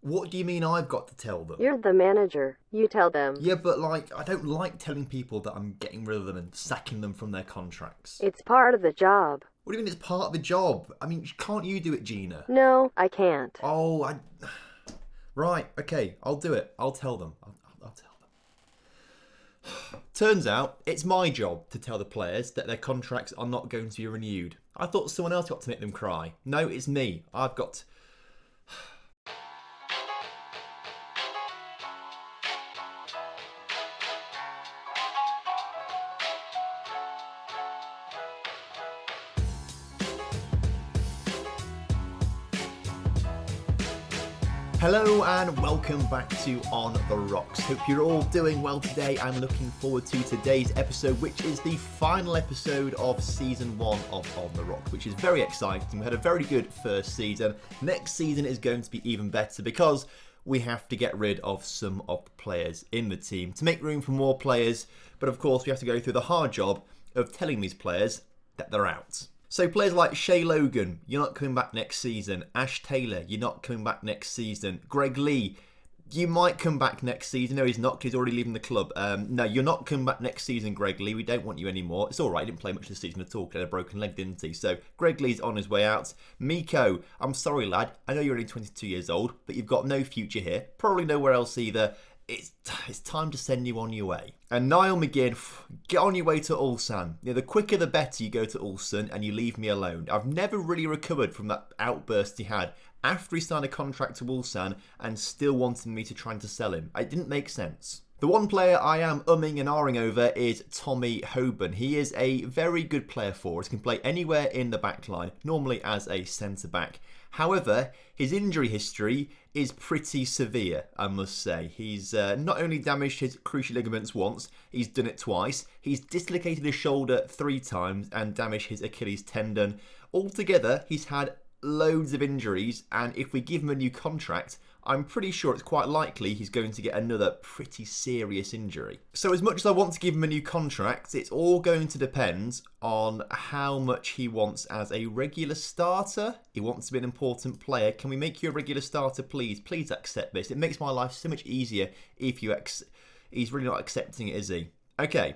What do you mean I've got to tell them? You're the manager. You tell them. Yeah, but I don't like telling people that I'm getting rid of them and sacking them from their contracts. It's part of the job. What do you mean it's part of the job? I mean, can't you do it, Gina? No, I can't. Oh, Right, okay, I'll do it. I'll tell them. I'll tell them. Turns out, it's my job to tell the players that their contracts are not going to be renewed. I thought someone else got to make them cry. No, it's me. I've got... Hello and welcome back to On The Rocks. Hope you're all doing well today. I'm looking forward to today's episode, which is the final episode of Season 1 of On The Rocks, which is very exciting. We had a very good first season. Next season is going to be even better because we have to get rid of some of the players in the team to make room for more players. But of course, we have to go through the hard job of telling these players that they're out. So players like Shay Logan, you're not coming back next season. Ash Taylor, you're not coming back next season. Greg Lee, you might come back next season. No, he's not because he's already leaving the club. No, you're not coming back next season, Greg Lee. We don't want you anymore. It's all right. He didn't play much this season at all. He had a broken leg, didn't he? So Greg Lee's on his way out. Miko, I'm sorry, lad. I know you're only 22 years old, but you've got no future here. Probably nowhere else either. It's time to send you on your way. And Niall McGinn, get on your way to Ulsan. The quicker the better you go to Ulsan and you leave me alone. I've never really recovered from that outburst he had after he signed a contract to Ulsan and still wanted me to try to sell him. It didn't make sense. The one player I am umming and ahhing over is Tommy Hoban. He is a very good player for us. Can play anywhere in the back line, normally as a centre-back. However, his injury history is pretty severe, I must say. He's not only damaged his cruciate ligaments once, he's done it twice. He's dislocated his shoulder 3 times and damaged his Achilles tendon. Altogether, he's had loads of injuries, and if we give him a new contract, I'm pretty sure it's quite likely he's going to get another pretty serious injury. So as much as I want to give him a new contract, it's all going to depend on how much he wants as a regular starter. He wants to be an important player. Can we make you a regular starter, please? Please accept this. It makes my life so much easier if you He's really not accepting it, is he? Okay.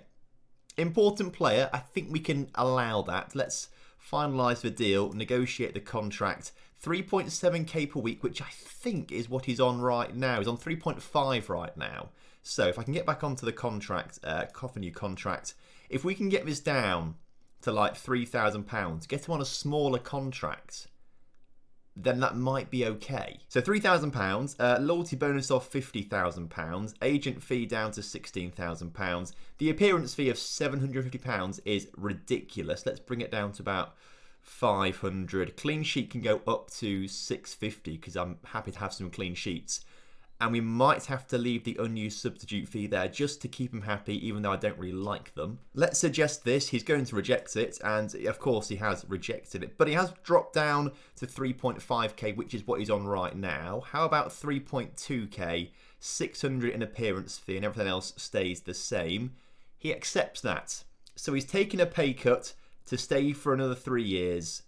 Important player. I think we can allow that. Let's finalise the deal, negotiate the contract. 3.7k per week, which I think is what he's on right now. He's on 3.5 right now. So if I can get back onto the contract, cough a new contract, if we can get this down to like £3,000, get him on a smaller contract, then that might be okay. So £3,000, loyalty bonus of £50,000, agent fee down to £16,000. The appearance fee of £750 is ridiculous. Let's bring it down to about 500. Clean sheet can go up to 650 because I'm happy to have some clean sheets. And we might have to leave the unused substitute fee there just to keep him happy, even though I don't really like them. Let's suggest this. He's going to reject it, and of course he has rejected it. But he has dropped down to 3.5k, which is what he's on right now. How about 3.2k, 600 in appearance fee, and everything else stays the same? He accepts that. So he's taking a pay cut to stay for another 3 years.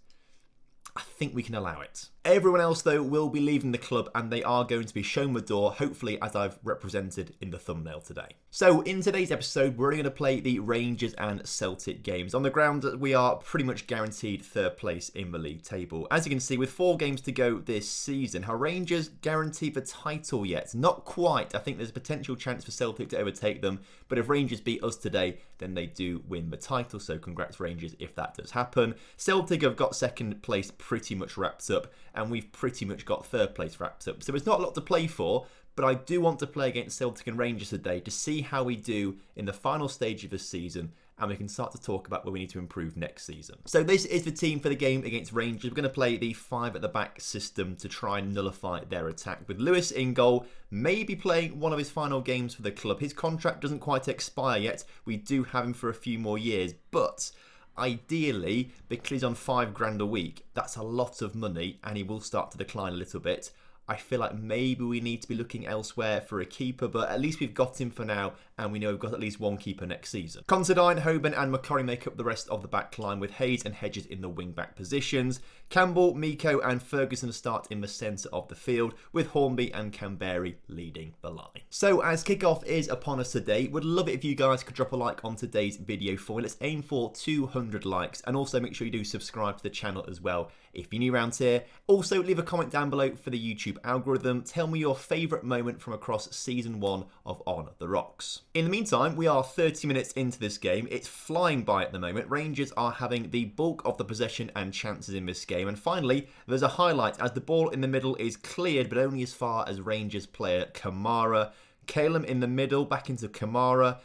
I think we can allow it. Everyone else, though, will be leaving the club and they are going to be shown the door, hopefully as I've represented in the thumbnail today. So in today's episode, we're only going to play the Rangers and Celtic games. On the ground, we are pretty much guaranteed 3rd place in the league table. As you can see, with 4 games to go this season, how Rangers guarantee the title yet? Not quite. I think there's a potential chance for Celtic to overtake them, but if Rangers beat us today, then they do win the title, so congrats Rangers if that does happen. Celtic have got 2nd place pretty much wrapped up, and we've pretty much got 3rd place wrapped up. So there's not a lot to play for, but I do want to play against Celtic and Rangers today to see how we do in the final stage of the season, and we can start to talk about where we need to improve next season. So this is the team for the game against Rangers. We're going to play the 5 at the back system to try and nullify their attack, with Lewis in goal, maybe playing one of his final games for the club. His contract doesn't quite expire yet. We do have him for a few more years, but ideally, because he's on £5,000 a week, that's a lot of money and he will start to decline a little bit. I feel like maybe we need to be looking elsewhere for a keeper, but at least we've got him for now and we know we've got at least one keeper next season. Considine, Hoban and McCurry make up the rest of the back line, with Hayes and Hedges in the wing-back positions. Campbell, Miko and Ferguson start in the centre of the field, with Hornby and Canberry leading the line. So as kickoff is upon us today, would love it if you guys could drop a like on today's video for me. Let's aim for 200 likes, and also make sure you do subscribe to the channel as well if you're new around here. Also leave a comment down below for the YouTube algorithm. Tell me your favourite moment from across season 1 of On the Rocks. In the meantime, we are 30 minutes into this game. It's flying by at the moment. Rangers are having the bulk of the possession and chances in this game, and finally there's a highlight as the ball in the middle is cleared, but only as far as Rangers player Kamara. Calum in the middle, back into Kamara.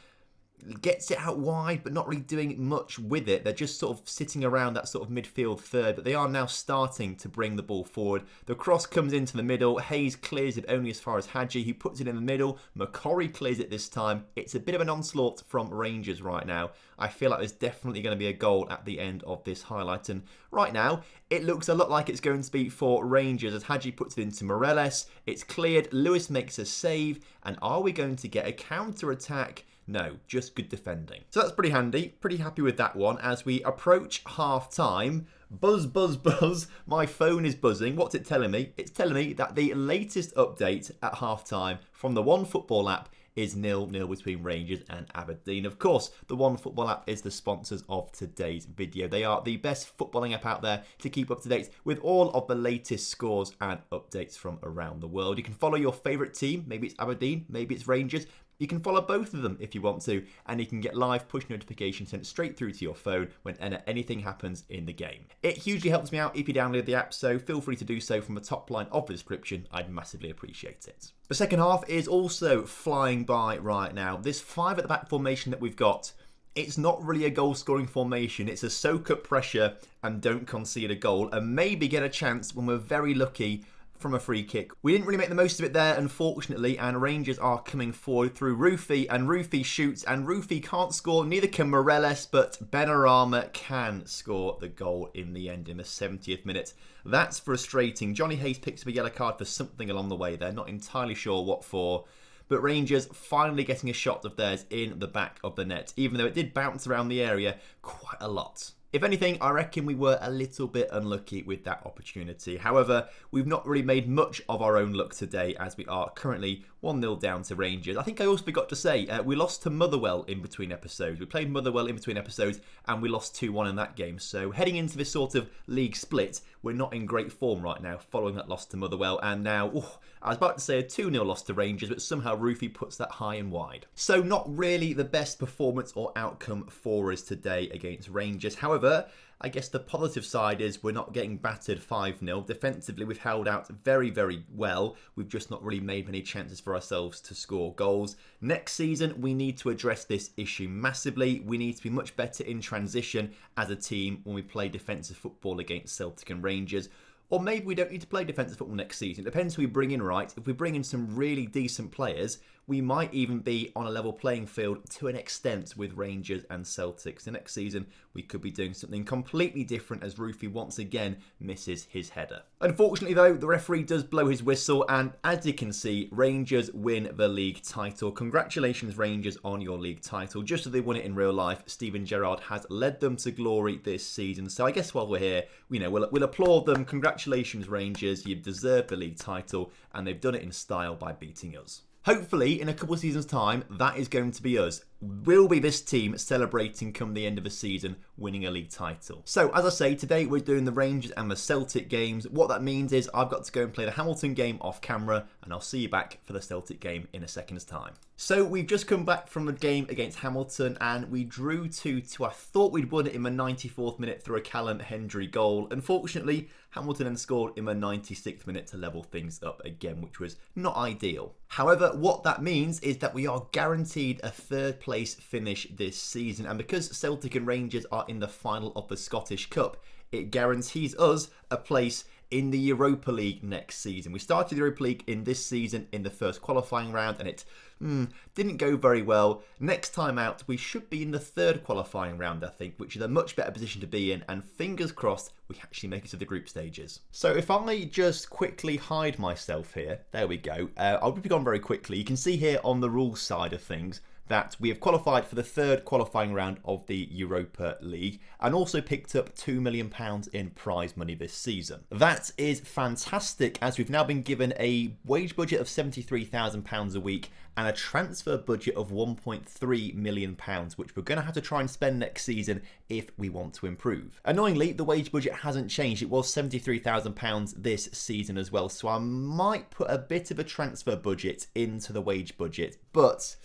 Gets it out wide, but not really doing much with it. They're just sort of sitting around that sort of midfield third, but they are now starting to bring the ball forward. The cross comes into the middle. Hayes clears it only as far as Hadji. He puts it in the middle. McCurry clears it this time. It's a bit of an onslaught from Rangers right now. I feel like there's definitely going to be a goal at the end of this highlight, and right now it looks a lot like it's going to be for Rangers as Hadji puts it into Morelos. It's cleared. Lewis makes a save, and are we going to get a counter-attack? No, just good defending. So that's pretty handy. Pretty happy with that one. As we approach half-time, buzz, buzz, buzz. My phone is buzzing. What's it telling me? It's telling me that the latest update at half-time from the OneFootball app is 0-0 between Rangers and Aberdeen. Of course, the OneFootball app is the sponsors of today's video. They are the best footballing app out there to keep up to date with all of the latest scores and updates from around the world. You can follow your favourite team. Maybe it's Aberdeen, maybe it's Rangers. You can follow both of them if you want to, and you can get live push notifications sent straight through to your phone when anything happens in the game. It hugely helps me out if you download the app, so feel free to do so from the top line of the description. I'd massively appreciate it. The second half is also flying by right now. This 5 at the back formation that we've got, it's not really a goal-scoring formation. It's a soak up pressure and don't concede a goal, and maybe get a chance when we're very lucky from a free kick. We didn't really make the most of it there, unfortunately, and Rangers are coming forward through Rufy, and Rufy shoots, and Rufy can't score, neither can Morelos, but Benarama can score the goal in the end in the 70th minute. That's frustrating. Johnny Hayes picks up a yellow card for something along the way there, not entirely sure what for. But Rangers finally getting a shot of theirs in the back of the net, even though it did bounce around the area quite a lot. If anything, I reckon we were a little bit unlucky with that opportunity. However, we've not really made much of our own luck today as we are currently 1-0 down to Rangers. I think I also forgot to say, we lost to Motherwell in between episodes. We played Motherwell in between episodes and we lost 2-1 in that game. So heading into this sort of league split, we're not in great form right now following that loss to Motherwell. And now, I was about to say a 2-0 loss to Rangers, but somehow Rufy puts that high and wide. So not really the best performance or outcome for us today against Rangers. However, I guess the positive side is we're not getting battered 5-0. Defensively, we've held out very, very well. We've just not really made many chances for ourselves to score goals. Next season, we need to address this issue massively. We need to be much better in transition as a team when we play defensive football against Celtic and Rangers. Or maybe we don't need to play defensive football next season. It depends who we bring in, right? If we bring in some really decent players, we might even be on a level playing field to an extent with Rangers and Celtic. So next season, we could be doing something completely different as Rufy once again misses his header. Unfortunately though, the referee does blow his whistle, and as you can see, Rangers win the league title. Congratulations Rangers on your league title. Just as they won it in real life, Steven Gerrard has led them to glory this season. So I guess while we're here, we'll applaud them. Congratulations Rangers, you've deserved the league title, and they've done it in style by beating us. Hopefully, in a couple of seasons' time, that is going to be us. We'll be this team celebrating come the end of the season, winning a league title. So, as I say, today we're doing the Rangers and the Celtic games. What that means is I've got to go and play the Hamilton game off camera, and I'll see you back for the Celtic game in a second's time. So, we've just come back from the game against Hamilton, and we drew 2-2. I thought we'd won it in the 94th minute through a Callum Hendry goal. Unfortunately, Hamilton then scored in the 96th minute to level things up again, which was not ideal. However, what that means is that we are guaranteed a third place finish this season, and because Celtic and Rangers are in the final of the Scottish Cup, it guarantees us a place in the Europa League next season. We started the Europa League in this season in the first qualifying round, and it didn't go very well. Next time out, we should be in the third qualifying round, I think, which is a much better position to be in, and fingers crossed we actually make it to the group stages. So if I just quickly hide myself here, there we go. I'll be gone very quickly. You can see here on the rules side of things that we have qualified for the third qualifying round of the Europa League and also picked up £2 million in prize money this season. That is fantastic, as we've now been given a wage budget of £73,000 a week and a transfer budget of £1.3 million, which we're going to have to try and spend next season if we want to improve. Annoyingly, the wage budget hasn't changed. It was £73,000 this season as well, so I might put a bit of a transfer budget into the wage budget, but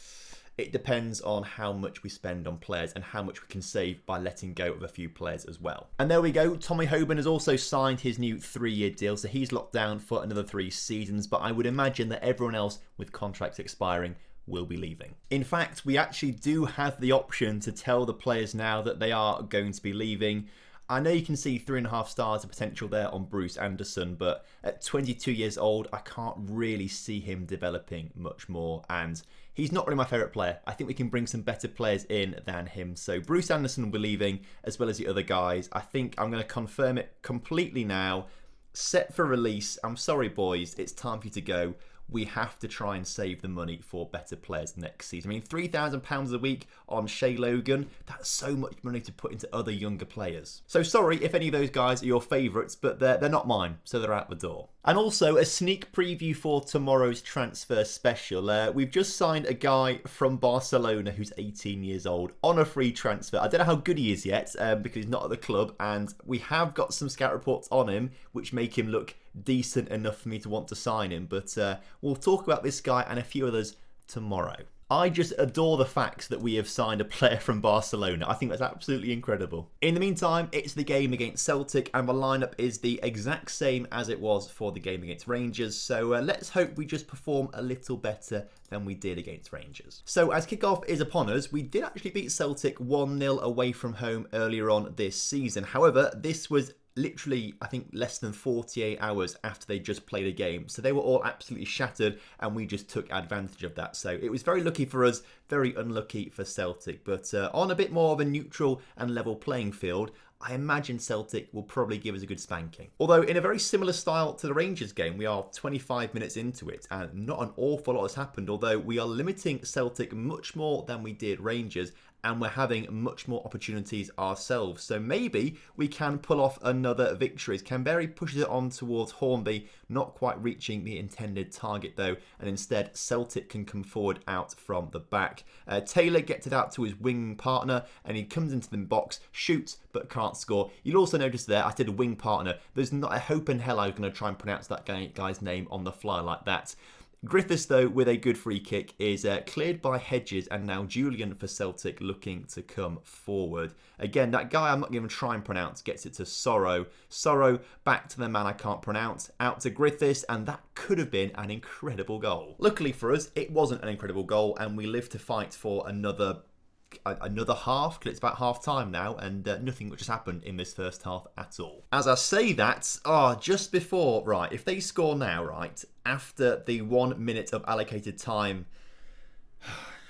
it depends on how much we spend on players and how much we can save by letting go of a few players as well. And there we go, Tommy Hoban has also signed his new 3-year deal, so he's locked down for another 3 seasons, but I would imagine that everyone else with contracts expiring will be leaving. In fact, we actually do have the option to tell the players now that they are going to be leaving. I know you can see 3.5 stars of potential there on Bruce Anderson, but at 22 years old, I can't really see him developing much more, and he's not really my favourite player. I think we can bring some better players in than him. So Bruce Anderson will be leaving, as well as the other guys. I think I'm going to confirm it completely now. Set for release. I'm sorry, boys. It's time for you to go. We have to try and save the money for better players next season. I mean, £3,000 a week on Shay Logan, that's so much money to put into other younger players. So sorry if any of those guys are your favourites, but they're not mine, so they're out the door. And also a sneak preview for tomorrow's transfer special. We've just signed a guy from Barcelona who's 18 years old on a free transfer. I don't know how good he is yet because he's not at the club, and we have got some scout reports on him which make him look decent enough for me to want to sign him, but we'll talk about this guy and a few others tomorrow. I just adore the fact that we have signed a player from Barcelona. I think that's absolutely incredible. In the meantime, it's the game against Celtic, and the lineup is the exact same as it was for the game against Rangers, so let's hope we just perform a little better than we did against Rangers. So as kickoff is upon us, we did actually beat Celtic 1-0 away from home earlier on this season. However, this was literally, I think, less than 48 hours after they just played a game. So they were all absolutely shattered, and we just took advantage of that. So it was very lucky for us, very unlucky for Celtic. But on a bit more of a neutral and level playing field, I imagine Celtic will probably give us a good spanking. Although in a very similar style to the Rangers game, we are 25 minutes into it and not an awful lot has happened, although we are limiting Celtic much more than we did Rangers, and we're having much more opportunities ourselves. So maybe we can pull off another victory. Canberra pushes it on towards Hornby, not quite reaching the intended target though, and instead Celtic can come forward out from the back. Taylor gets it out to his wing partner, and he comes into the box, shoots, but can't score. You'll also notice there, I said a wing partner. There's not a hope in hell I was going to try and pronounce that guy's name on the fly like that. Griffiths, though, with a good free kick, is cleared by Hedges, and now Julian for Celtic looking to come forward. Again, that guy I'm not going to try and pronounce gets it to Sorrow. Sorrow back to the man I can't pronounce, out to Griffiths, and that could have been an incredible goal. Luckily for us, it wasn't an incredible goal, and we live to fight for another half, because it's about half time now, and nothing much has happened in this first half at all. As I say that, just before, right, if they score now, right, after the 1 minute of allocated time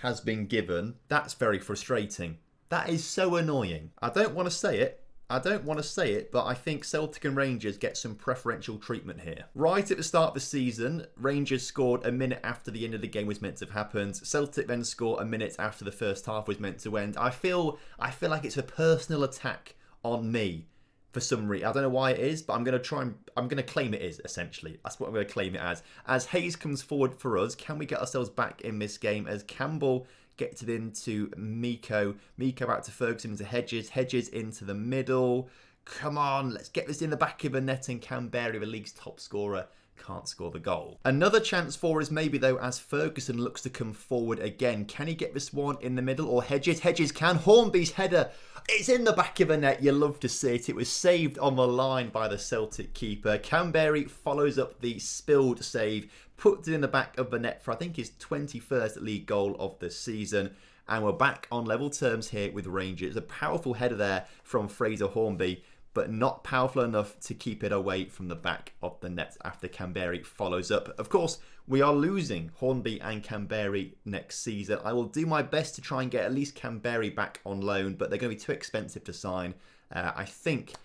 has been given, that's very frustrating. That is so annoying. I don't want to say it, but I think Celtic and Rangers get some preferential treatment here. Right at the start of the season, Rangers scored a minute after the end of the game was meant to have happened. Celtic then scored a minute after the first half was meant to end. I feel like it's a personal attack on me for some reason. I don't know why it is, but I'm going to claim it is, essentially. That's what I'm going to claim it as. As Hayes comes forward for us, can we get ourselves back in this game as Campbell gets it into Miko. Miko out to Ferguson, into Hedges. Hedges into the middle. Come on, let's get this in the back of the net, and Canberra, the league's top scorer, can't score the goal. Another chance for us maybe though, as Ferguson looks to come forward again. Can he get this one in the middle, or Hedges? Hedges can. Hornby's header, it's in the back of the net. You love to see it. It was saved on the line by the Celtic keeper. Canberra follows up the spilled save, puts it in the back of the net for I think his 21st league goal of the season. And we're back on level terms here with Rangers. A powerful header there from Fraser Hornby, but not powerful enough to keep it away from the back of the net after Canberra follows up. Of course, we are losing Hornby and Canberra next season. I will do my best to try and get at least Canberra back on loan, but they're going to be too expensive to sign. I can't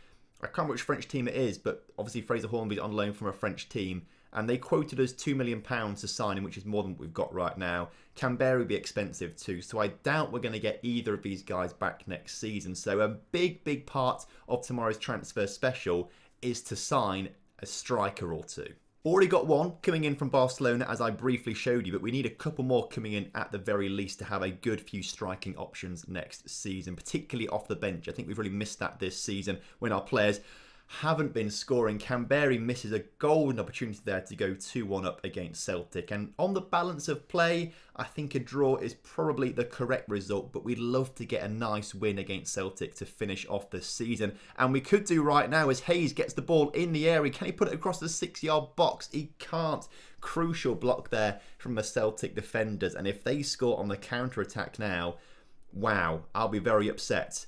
remember which French team it is, but obviously Fraser Hornby's on loan from a French team, and they quoted us £2 million to sign him, which is more than what we've got right now. Canberra would be expensive too, so I doubt we're going to get either of these guys back next season. So a big part of tomorrow's transfer special is to sign a striker or two. Already got one coming in from Barcelona, as I briefly showed you, but we need a couple more coming in at the very least to have a good few striking options next season, particularly off the bench. I think we've really missed that this season when our players haven't been scoring. Canberra misses a golden opportunity there to go 2-1 up against Celtic. And on the balance of play, I think a draw is probably the correct result, but we'd love to get a nice win against Celtic to finish off the season. And we could do right now as Hayes gets the ball in the area. Can he put it across the 6-yard box? He can't. Crucial block there from the Celtic defenders. And if they score on the counter-attack now, wow, I'll be very upset.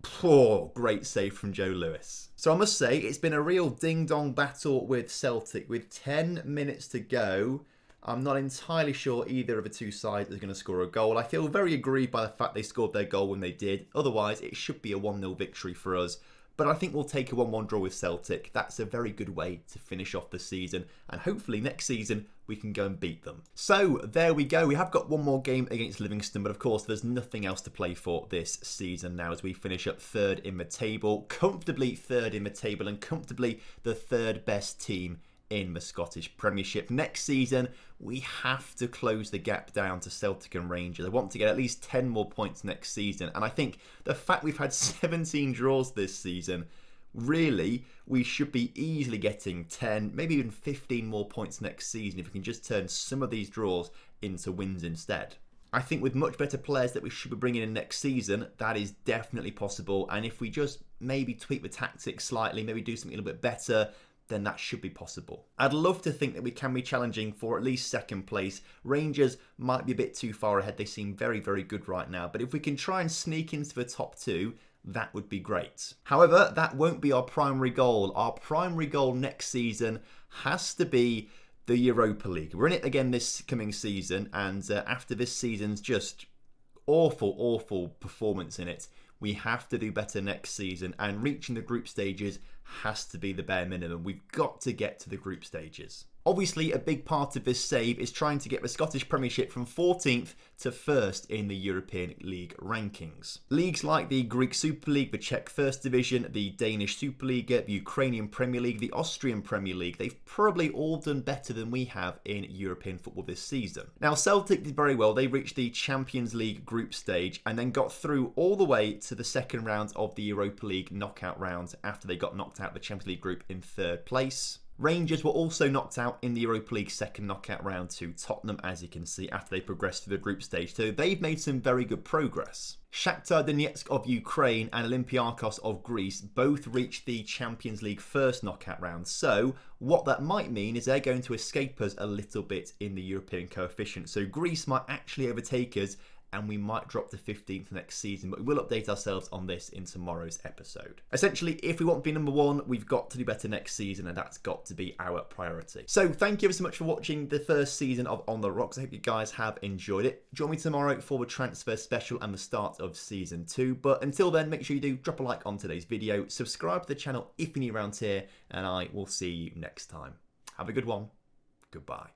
Poor, great save from Joe Lewis. So I must say, it's been a real ding-dong battle with Celtic. With 10 minutes to go, I'm not entirely sure either of the two sides is going to score a goal. I feel very aggrieved by the fact they scored their goal when they did. Otherwise, it should be a 1-0 victory for us. But I think we'll take a 1-1 draw with Celtic. That's a very good way to finish off the season. And hopefully next season we can go and beat them. So there we go. We have got one more game against Livingston. But of course there's nothing else to play for this season now as we finish up third in the table. Comfortably third in the table and comfortably the third best team in the Scottish Premiership. Next season, we have to close the gap down to Celtic and Rangers. I want to get at least 10 more points next season. And I think the fact we've had 17 draws this season, really, we should be easily getting 10, maybe even 15 more points next season if we can just turn some of these draws into wins instead. I think with much better players that we should be bringing in next season, that is definitely possible. And if we just maybe tweak the tactics slightly, maybe do something a little bit better, then that should be possible. I'd love to think that we can be challenging for at least second place. Rangers might be a bit too far ahead. They seem very good right now. But if we can try and sneak into the top two, that would be great. However, that won't be our primary goal. Our primary goal next season has to be the Europa League. We're in it again this coming season. And after this season's just awful performance in it, we have to do better next season, and reaching the group stages has to be the bare minimum. We've got to get to the group stages. Obviously, a big part of this save is trying to get the Scottish Premiership from 14th to 1st in the European League rankings. Leagues like the Greek Super League, the Czech First Division, the Danish Superliga, the Ukrainian Premier League, the Austrian Premier League, they've probably all done better than we have in European football this season. Now, Celtic did very well. They reached the Champions League group stage and then got through all the way to the second round of the Europa League knockout round after they got knocked out of the Champions League group in 3rd place. Rangers were also knocked out in the Europa League second knockout round to Tottenham, as you can see, after they progressed to the group stage. So they've made some very good progress. Shakhtar Donetsk of Ukraine and Olympiacos of Greece both reached the Champions League first knockout round. So what that might mean is they're going to escape us a little bit in the European coefficient. So Greece might actually overtake us, and we might drop to 15th next season, but we will update ourselves on this in tomorrow's episode. Essentially, if we want to be number one, we've got to do better next season, and that's got to be our priority. So thank you ever so much for watching the first season of On The Rocks. I hope you guys have enjoyed it. Join me tomorrow for the transfer special and the start of season 2. But until then, make sure you do drop a like on today's video, subscribe to the channel if you're new around here, and I will see you next time. Have a good one. Goodbye.